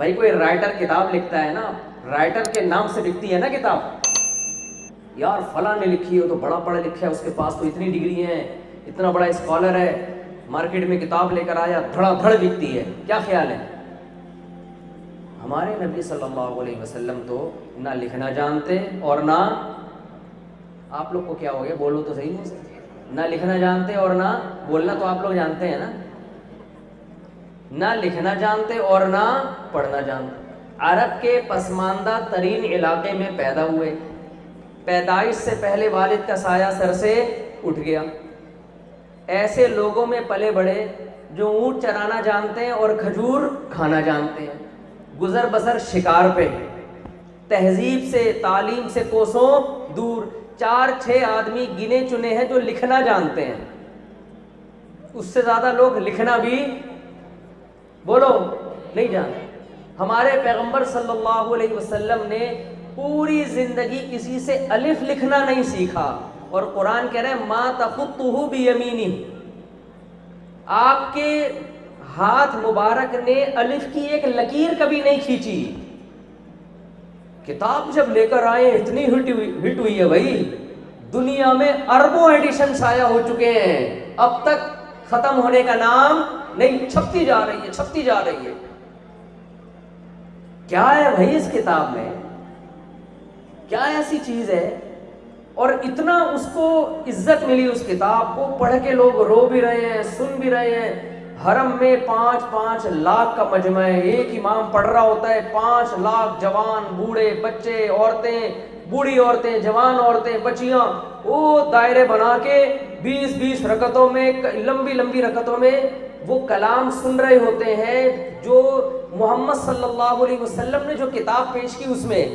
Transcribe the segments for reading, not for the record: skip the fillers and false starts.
بھائی کوئی رائٹر کتاب لکھتا ہے نا، رائٹر کے نام سے لکھتی ہے نا کتاب، یار فلاں نے لکھی ہو تو بڑا پڑھا لکھا ہے، اس کے پاس تو اتنی ڈگری ہیں، اتنا بڑا اسکالر ہے، مارکیٹ میں کتاب لے کر آیا، دھڑا دھڑ لکھتی ہے. کیا خیال ہے؟ ہمارے نبی صلی اللہ علیہ وسلم تو نہ لکھنا جانتے اور نہ، آپ لوگ کو کیا ہو گیا، بولو تو صحیح نہیں، نہ لکھنا جانتے اور نہ بولنا تو آپ لوگ جانتے ہیں نا، نہ لکھنا جانتے اور نہ پڑھنا جانتے. عرب کے پسماندہ ترین علاقے میں پیدا ہوئے، پیدائش سے پہلے والد کا سایہ سر سے اٹھ گیا. ایسے لوگوں میں پلے بڑے جو اونٹ چرانا جانتے ہیں اور کھجور کھانا جانتے ہیں، گزر بسر شکار پہ، تہذیب سے تعلیم سے کوسوں دور. 4-6 آدمی گنے چنے ہیں جو لکھنا جانتے ہیں، اس سے زیادہ لوگ لکھنا بھی بولو نہیں جانتے. ہمارے پیغمبر صلی اللہ علیہ وسلم نے پوری زندگی کسی سے الف لکھنا نہیں سیکھا، اور قرآن کہہ رہے ہیں ما تخطہ بیمینہ، آپ کے ہاتھ مبارک نے الف کی ایک لکیر کبھی نہیں کھینچی. کتاب جب لے کر آئے اتنی ہٹ ہوئی ہے بھائی، دنیا میں اربوں ایڈیشن شائع ہو چکے ہیں، اب تک ختم ہونے کا نام نہیں، چھپتی جا رہی ہے، چھپتی جا رہی ہے. کیا ہے بھائی اس کتاب میں، کیا ایسی چیز ہے؟ اور اتنا اس کو عزت ملی اس کتاب کو، پڑھ کے لوگ رو بھی رہے ہیں، سن بھی رہے ہیں. حرم میں 5-5 لاکھ کا مجمع ہے، ایک امام پڑھ رہا ہوتا ہے، 5 لاکھ جوان بوڑھے بچے عورتیں، بوڑھی عورتیں جوان عورتیں بچیاں، وہ دائرے بنا کے 20-20 رکعتوں میں، لمبی لمبی رکعتوں میں وہ کلام سن رہے ہوتے ہیں جو محمد صلی اللہ علیہ وسلم نے جو کتاب پیش کی اس میں،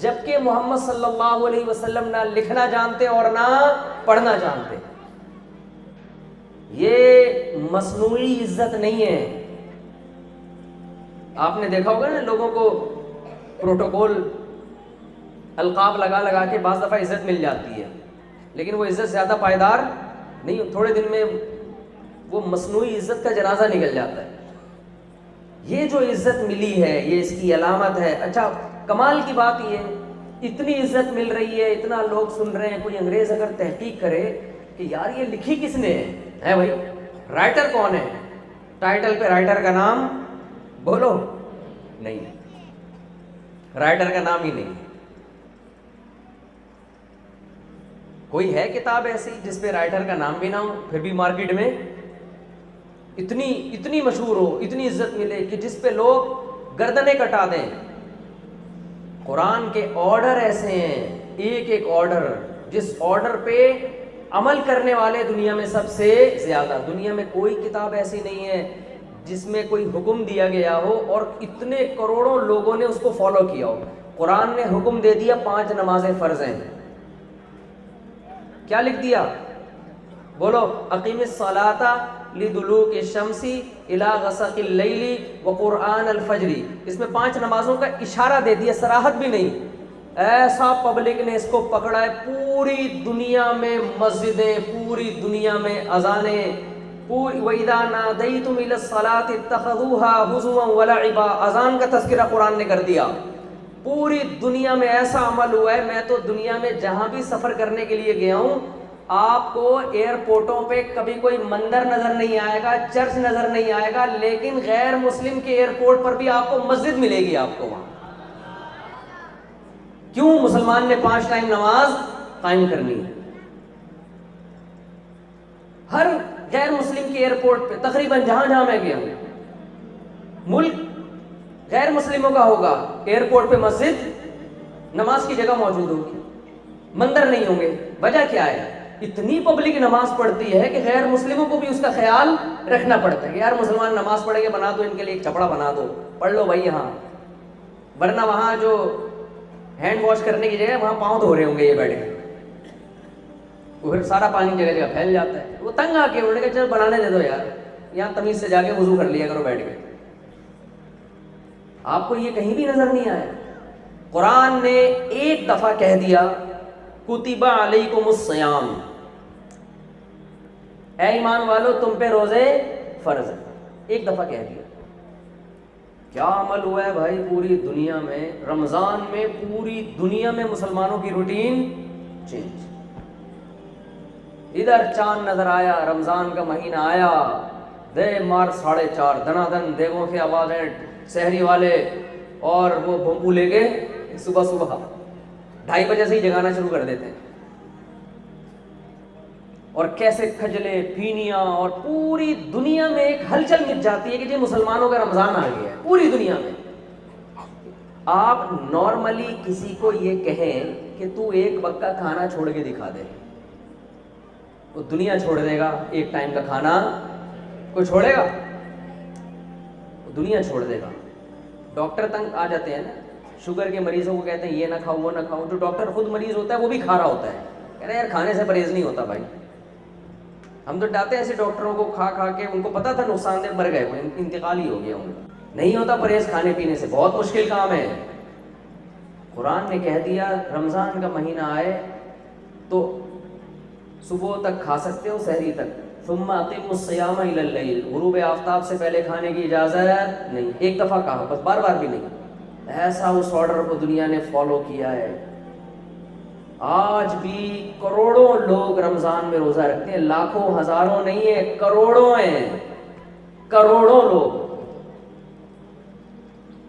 جبکہ محمد صلی اللہ علیہ وسلم نہ لکھنا جانتے اور نہ پڑھنا جانتے. یہ مصنوعی عزت نہیں ہے. آپ نے دیکھا ہوگا نا لوگوں کو پروٹوکول القاب لگا لگا کے بعض دفعہ عزت مل جاتی ہے، لیکن وہ عزت زیادہ پائیدار نہیں، تھوڑے دن میں وہ مصنوعی عزت کا جنازہ نکل جاتا ہے. یہ جو عزت ملی ہے یہ اس کی علامت ہے. اچھا کمال کی بات یہ، اتنی عزت مل رہی ہے، اتنا لوگ سن رہے ہیں، کوئی انگریز اگر تحقیق کرے کہ یار یہ لکھی کس نے ہے بھائی، رائٹر کون ہے، ٹائٹل پہ رائٹر کا نام بولو نہیں، رائٹر کا نام ہی نہیں. کوئی ہے کتاب ایسی جس پہ رائٹر کا نام بھی نہ ہو، پھر بھی مارکیٹ میں اتنی مشہور ہو، اتنی عزت ملے کہ جس پہ لوگ گردنیں کٹا دیں. قرآن کے آرڈر ایسے ہیں، ایک ایک آرڈر، جس آرڈر پہ عمل کرنے والے دنیا میں سب سے زیادہ. دنیا میں کوئی کتاب ایسی نہیں ہے جس میں کوئی حکم دیا گیا ہو اور اتنے کروڑوں لوگوں نے اس کو فالو کیا ہو. قرآن نے حکم دے دیا 5 نمازیں فرض ہیں، کیا لکھ دیا؟ بولو اقیم الصلاۃ لدلوک الشمس الی غسق اللیل وقرآن الفجر. اس میں 5 نمازوں کا اشارہ دے دیا، صراحت بھی نہیں. ایسا پبلک نے اس کو پکڑا ہے، پوری دنیا میں مسجدیں، پوری دنیا میں اذانیں، وَإِذَا نَادَيْتُمْ إِلَى الصَّلَاةِ اتَّخَذُوهَا هُزُوًا وَلَعِبًا. اذان کا تذکرہ قرآن نے کر دیا. پوری دنیا میں ایسا عمل ہوا ہے، میں تو دنیا میں جہاں بھی سفر کرنے کے لیے گیا ہوں، آپ کو ایئرپورٹوں پہ کبھی کوئی مندر نظر نہیں آئے گا، چرچ نظر نہیں آئے گا، لیکن غیر مسلم کے ایئرپورٹ پر بھی آپ کو مسجد ملے گی. آپ کو وہاں کیوں؟ مسلمان نے 5 ٹائم نماز قائم کرنی ہے. ہر غیر مسلم کے ایئرپورٹ پہ تقریباً جہاں جہاں میں گیا ہوں، ملک غیر مسلموں کا ہوگا، ایئرپورٹ پہ مسجد نماز کی جگہ موجود ہوگی، مندر نہیں ہوں گے. وجہ کیا ہے؟ اتنی پبلک نماز پڑھتی ہے کہ غیر مسلموں کو بھی اس کا خیال رکھنا پڑتا ہے کہ یار مسلمان نماز پڑھیں گے، بنا دو ان کے لیے ایک چھپڑا بنا دو، پڑھ لو بھائی یہاں. ورنہ وہاں جو ہینڈ واش کرنے کی جگہ وہاں پاؤں دھو رہے ہوں گے یہ بیٹھ کے، وہ پھر سارا پانی جگہ جگہ پھیل جاتا ہے. وہ تنگ آ کے انہوں نے کہا چل بنانے دے دو یار، یہاں تمیز سے جا کے وضو کر لیا کرو بیٹھ کے. آپ کو یہ کہیں بھی نظر نہیں آیا. قرآن نے ایک دفعہ کہہ دیا کتب علیکم الصیام، اے ایمان والو تم پہ روزے فرض ہیں، ایک دفعہ کہہ دیا. کیا عمل ہوا ہے بھائی پوری دنیا میں؟ رمضان میں پوری دنیا میں مسلمانوں کی روٹین چینج. ادھر چاند نظر آیا، رمضان کا مہینہ آیا، دے مار 4:30 دنا دن دیگوں کی آوازیں، شہری والے اور وہ بمبو لے کے صبح 2:30 بجے سے ہی جگانا شروع کر دیتے ہیں. اور کیسے کھجلے پھینیاں، اور پوری دنیا میں ایک ہلچل مچ جاتی ہے کہ جی مسلمانوں کا رمضان آ گیا ہے پوری دنیا میں. آپ نارملی کسی کو یہ کہیں کہ تو ایک وقت کا کھانا چھوڑ کے دکھا دے، وہ دنیا چھوڑ دے گا. ایک ٹائم کا کھانا کوئی چھوڑے گا؟ وہ دنیا چھوڑ دے گا. ڈاکٹر تنگ آ جاتے ہیں نا، شوگر کے مریضوں کو کہتے ہیں یہ نہ کھاؤ وہ نہ کھاؤ. جو ڈاکٹر خود مریض ہوتا ہے وہ بھی کھا رہا ہوتا ہے، کہہ رہے ہیں یار کھانے سے پرہیز نہیں ہوتا بھائی. ہم تو ڈاتے ہیں ایسے ڈاکٹروں کو، کھا کھا کے ان کو پتا تھا نقصان دہ، مر گئے، وہ انتقال ہی ہو گیا ان کا. نہیں ہوتا پرہیز کھانے پینے سے، بہت مشکل کام ہے. قرآن نے کہہ دیا رمضان کا مہینہ آئے تو صبح تک کھا سکتے ہو، سحری تک. ثم اقیموا الصیام الی اللیل، غروب آفتاب سے پہلے کھانے کی اجازت نہیں. ایک دفعہ کہا بس، بار بار بھی نہیں. ایسا اس آرڈر کو دنیا نے فالو کیا ہے. آج بھی کروڑوں لوگ رمضان میں روزہ رکھتے ہیں، لاکھوں ہزاروں نہیں ہے، کروڑوں ہیں. کروڑوں لوگ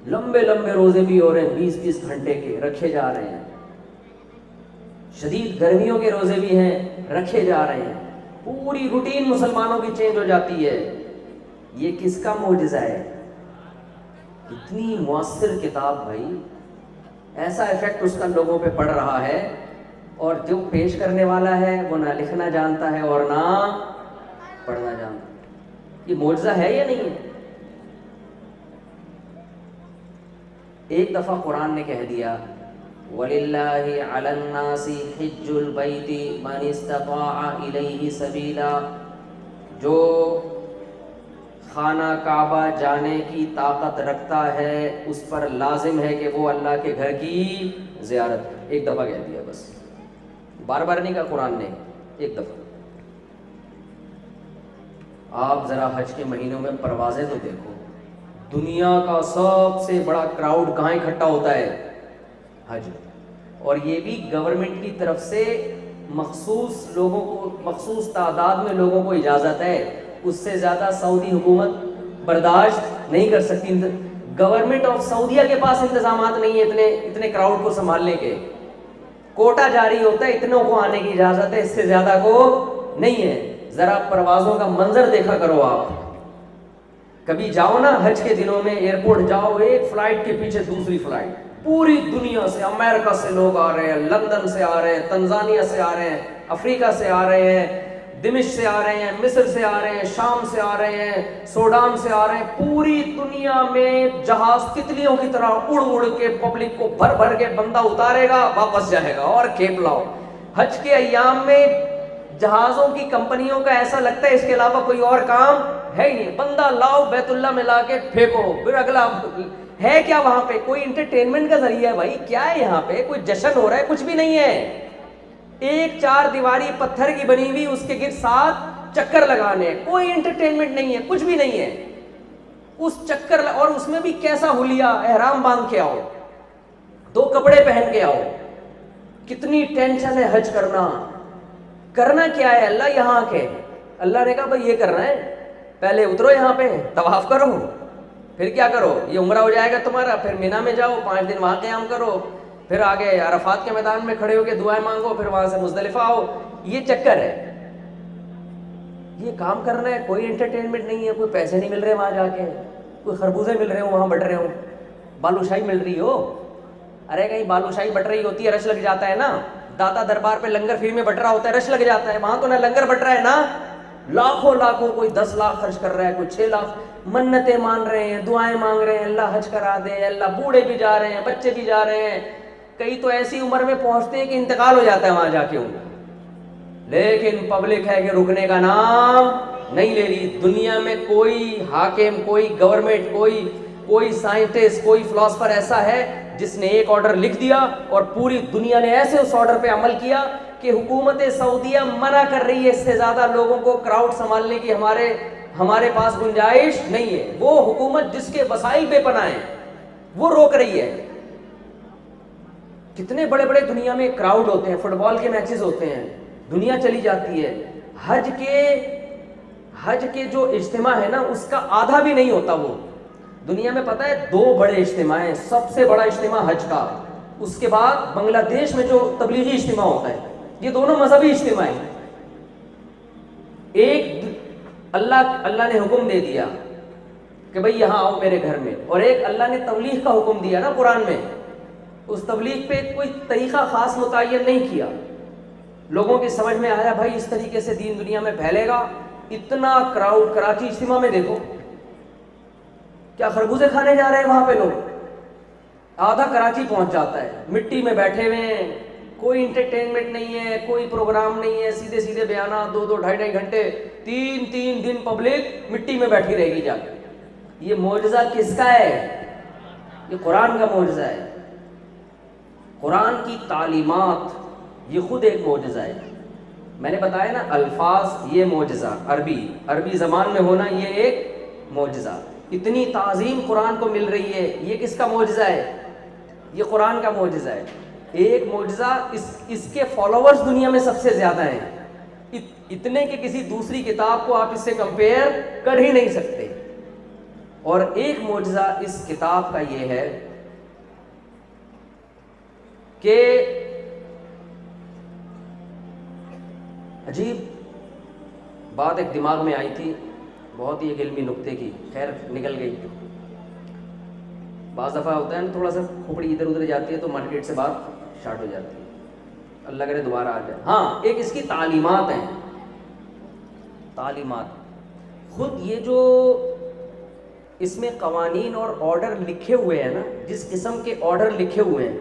لمبے لمبے روزے بھی ہو رہے ہیں، 20-20 گھنٹے کے رکھے جا رہے ہیں. شدید گرمیوں کے روزے بھی ہیں، رکھے جا رہے ہیں. پوری روٹین مسلمانوں کی چینج ہو جاتی ہے. یہ کس کا معجزہ ہے؟ اتنی مؤثر کتاب بھائی، ایسا ایفیکٹ اس کا لوگوں پہ پڑ رہا ہے. اور جو پیش کرنے والا ہے وہ نہ لکھنا جانتا ہے اور نہ پڑھنا جانتا. یہ معجزہ ہے یا نہیں ہے؟ ایک دفعہ قرآن نے کہہ دیا وَلِلَّهِ عَلَى النَّاسِ حِجُّ الْبَيْتِ مَنِ اسْتَطَاعَ إِلَيْهِ سَبِيلًا، جو خانہ کعبہ جانے کی طاقت رکھتا ہے اس پر لازم ہے کہ وہ اللہ کے گھر کی زیارت. ایک دفعہ کہہ دیا بس، بار بار نہیں کہا قرآن نے، ایک دفعہ. آپ ذرا حج کے مہینوں میں پروازیں تو دیکھو، دنیا کا سب سے بڑا کراؤڈ کہاں اکٹھا ہوتا ہے؟ حج. اور یہ بھی گورنمنٹ کی طرف سے مخصوص لوگوں کو، مخصوص تعداد میں لوگوں کو اجازت ہے. اس سے زیادہ سعودی حکومت برداشت نہیں کر سکتی. گورنمنٹ آف سعودیہ کے پاس انتظامات نہیں ہے اتنے کراؤڈ کو سنبھالنے کے. کوٹا جاری ہوتا ہے، اتنوں کو آنے کی اجازت ہے، اس سے زیادہ کو نہیں ہے. ذرا پروازوں کا منظر دیکھا کرو آپ. کبھی جاؤ نا حج کے دنوں میں، ایئرپورٹ جاؤ، ایک فلائٹ کے پیچھے دوسری فلائٹ، پوری دنیا سے، امریکہ سے لوگ آ رہے ہیں، لندن سے آ رہے ہیں، تنزانیہ سے آ رہے ہیں، افریقہ سے آ رہے ہیں، دمشق سے آ رہے ہیں، مصر سے آ رہے ہیں، شام سے آ رہے ہیں، سوڈان سے آ رہے ہیں. پوری دنیا میں جہاز تتلیوں کی طرح اڑ اڑ کے پبلک کو بھر بھر کے بندہ اتارے گا، واپس جائے گا اور کھیپ لاؤ. حج کے ایام میں جہازوں کی کمپنیوں کا ایسا لگتا ہے اس کے علاوہ کوئی اور کام ہے ہی نہیں. بندہ لاؤ بیت اللہ میں لا کے پھینکو، پھر اگلا ہے کیا وہاں پہ؟ کوئی انٹرٹینمنٹ کا ذریعہ ہے بھائی؟ کیا ہے یہاں پہ؟ کوئی جشن ہو رہا ہے؟ کچھ بھی نہیں ہے. ایک 4 دیواری پتھر کی بنی ہوئی، اس کے گرد 7 چکر لگانے، کوئی انٹرٹینمنٹ نہیں ہے، کچھ بھی نہیں ہے. اس چکر، اور اس میں بھی کیسا حلیہ، احرام باندھ کے آؤ، 2 کپڑے پہن کے آؤ. کتنی ٹینشن ہے حج کرنا کیا ہے؟ اللہ یہاں کے، اللہ نے کہا بھائی یہ کرنا ہے، پہلے اترو یہاں پہ، طواف کرو، پھر کیا کرو، یہ عمرہ ہو جائے گا تمہارا، پھر مینا میں جاؤ 5 دن وہاں قیام کرو، پھر آگے عرفات کے میدان میں کھڑے ہو کے دعائیں مانگو، پھر وہاں سے مزدلفہ آؤ. یہ چکر ہے، یہ کام کرنا ہے. کوئی انٹرٹینمنٹ نہیں ہے، کوئی پیسے نہیں مل رہے وہاں جا کے، کوئی خربوزے مل رہے ہوں وہاں بٹ رہے ہوں، بالو شاہی مل رہی ہو. ارے کہیں بالو شاہی بٹ رہی ہوتی ہے رش لگ جاتا ہے نا. داتا دربار پہ لنگر فری میں بٹ رہا ہوتا ہے، رش لگ جاتا ہے. وہاں تو نہ لنگر بٹ رہا ہے نا لاکھوں، کوئی 10 لاکھ خرچ کر رہا ہے، کوئی 6 لاکھ، منتیں مان رہے ہیں، دعائیں مانگ رہے ہیں، اللہ حج کرا دے، اللہ. بوڑھے بھی جا رہے ہیں، بچے بھی جا رہے ہیں، کئی تو ایسی عمر میں پہنچتے ہیں کہ انتقال ہو جاتا ہے وہاں جا کے. لیکن پبلک ہے کہ رکنے کا نام نہیں لے رہی. دنیا میں کوئی حاکم، کوئی گورنمنٹ، کوئی سائنٹسٹ، کوئی فلاسفر ایسا ہے جس نے ایک آرڈر لکھ دیا اور پوری دنیا نے ایسے اس آرڈر پہ عمل کیا کہ حکومت سعودیہ منع کر رہی ہے اس سے زیادہ لوگوں کو کراؤڈ سنبھالنے کی ہمارے پاس گنجائش نہیں ہے. وہ حکومت جس کے وسائل بے پناہ ہیں وہ روک رہی ہے. کتنے بڑے بڑے دنیا میں کراؤڈ ہوتے ہیں, فٹ بال کے میچز ہوتے ہیں, دنیا چلی جاتی ہے. حج کے جو اجتماع ہے نا اس کا آدھا بھی نہیں ہوتا. وہ دنیا میں پتہ ہے 2 بڑے اجتماع ہیں, سب سے بڑا اجتماع حج کا, اس کے بعد بنگلہ دیش میں جو تبلیغی اجتماع ہوتا ہے. یہ دونوں مذہبی اجتماع ہیں. ایک اللہ نے حکم دے دیا کہ بھئی یہاں آؤ میرے گھر میں, اور ایک اللہ نے تبلیغ کا حکم دیا نا قرآن میں, اس تبلیغ پہ کوئی طریقہ خاص متعین نہیں کیا. لوگوں کی سمجھ میں آیا بھائی اس طریقے سے دین دنیا میں پھیلے گا. اتنا کراؤڈ کراچی اجتماع میں دیکھو, کیا خربوزے کھانے جا رہے ہیں وہاں پہ لوگ. آدھا کراچی پہنچ جاتا ہے, مٹی میں بیٹھے ہوئے ہیں, کوئی انٹرٹینمنٹ نہیں ہے, کوئی پروگرام نہیں ہے, سیدھے سیدھے بیانات 2-2 2.5 گھنٹے 3 دن پبلک مٹی میں بیٹھی رہے گی جا کے. یہ معجزہ کس کا ہے؟ یہ قرآن کا معجزہ ہے. قرآن کی تعلیمات یہ خود ایک معجزہ ہے. میں نے بتایا نا الفاظ یہ معجزہ, عربی زبان میں ہونا یہ ایک معجزہ. اتنی تعظیم قرآن کو مل رہی ہے, یہ کس کا معجزہ ہے؟ یہ قرآن کا معجزہ ہے. ایک معجزہ اس کے فالوورز دنیا میں سب سے زیادہ ہیں, اتنے کہ کسی دوسری کتاب کو آپ اس سے کمپیئر کر ہی نہیں سکتے. اور ایک معجزہ اس کتاب کا یہ ہے کہ عجیب بات ایک دماغ میں آئی تھی, بہت ہی ایک علمی نکتے کی, خیر نکل گئی. بعض دفعہ ہوتا ہے نا تھوڑا سا کھوپڑی ادھر ادھر جاتی ہے تو مارکیٹ سے بات شارٹ ہو جاتی ہے, اللہ کرے دوبارہ آ جائے. ہاں ایک اس کی تعلیمات ہیں, تعلیمات خود یہ جو اس میں قوانین اور آرڈر لکھے ہوئے ہیں نا, جس قسم کے آرڈر لکھے ہوئے ہیں,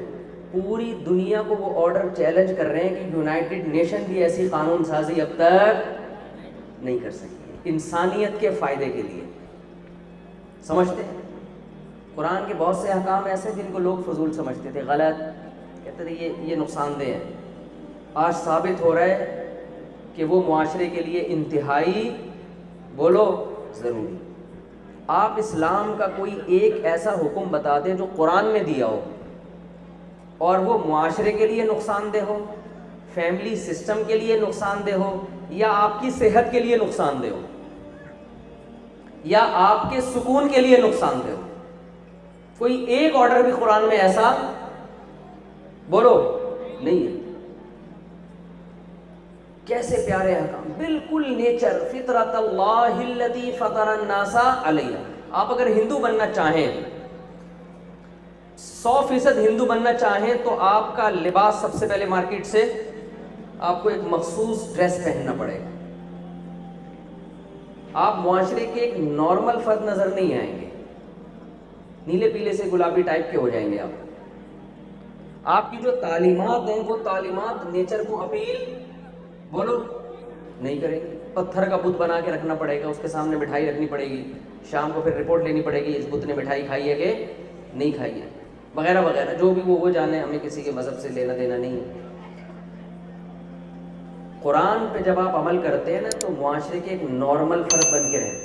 پوری دنیا کو وہ آرڈر چیلنج کر رہے ہیں کہ یونائٹڈ نیشن بھی ایسی قانون سازی اب تک نہیں کر سکی انسانیت کے فائدے کے لیے. سمجھتے ہیں قرآن کے بہت سے احکام ایسے جن کو لوگ فضول سمجھتے تھے, غلط کہتے تھے یہ نقصان دہ ہے. آج ثابت ہو رہا ہے کہ وہ معاشرے کے لیے انتہائی بولو ضروری. آپ اسلام کا کوئی ایک ایسا حکم بتا دیں جو قرآن میں دیا ہو اور وہ معاشرے کے لیے نقصان دہ ہو, فیملی سسٹم کے لیے نقصان دہ ہو, یا آپ کی صحت کے لیے نقصان دہ ہو, یا آپ کے سکون کے لیے نقصان دہ ہو. کوئی ایک آرڈر بھی قرآن میں ایسا بولو نہیں ہے. کیسے پیارے احکام, بالکل نیچر, فطرت اللہ التی فطر الناس علیہ. آپ اگر ہندو بننا چاہیں, 100% ہندو بننا چاہیں, تو آپ کا لباس سب سے پہلے مارکیٹ سے آپ کو ایک مخصوص ڈریس پہننا پڑے گا. آپ معاشرے کے ایک نارمل فرد نظر نہیں آئیں گے, نیلے پیلے سے گلابی ٹائپ کے ہو جائیں گے. آپ کی جو تعلیمات ہیں وہ تعلیمات نیچر کو اپیل بولو نہیں کریں گے. پتھر کا بت بنا کے رکھنا پڑے گا, اس کے سامنے مٹھائی رکھنی پڑے گی, شام کو پھر رپورٹ لینی پڑے گی اس بت نے مٹھائی کھائی ہے کہ نہیں کھائی ہے, وغیرہ وغیرہ. جو بھی وہ جانے, ہمیں کسی کے مذہب سے لینا دینا نہیں ہے. قرآن پہ جب آپ عمل کرتے ہیں نا تو معاشرے کے ایک نارمل فرد بن کے رہتے ہیں.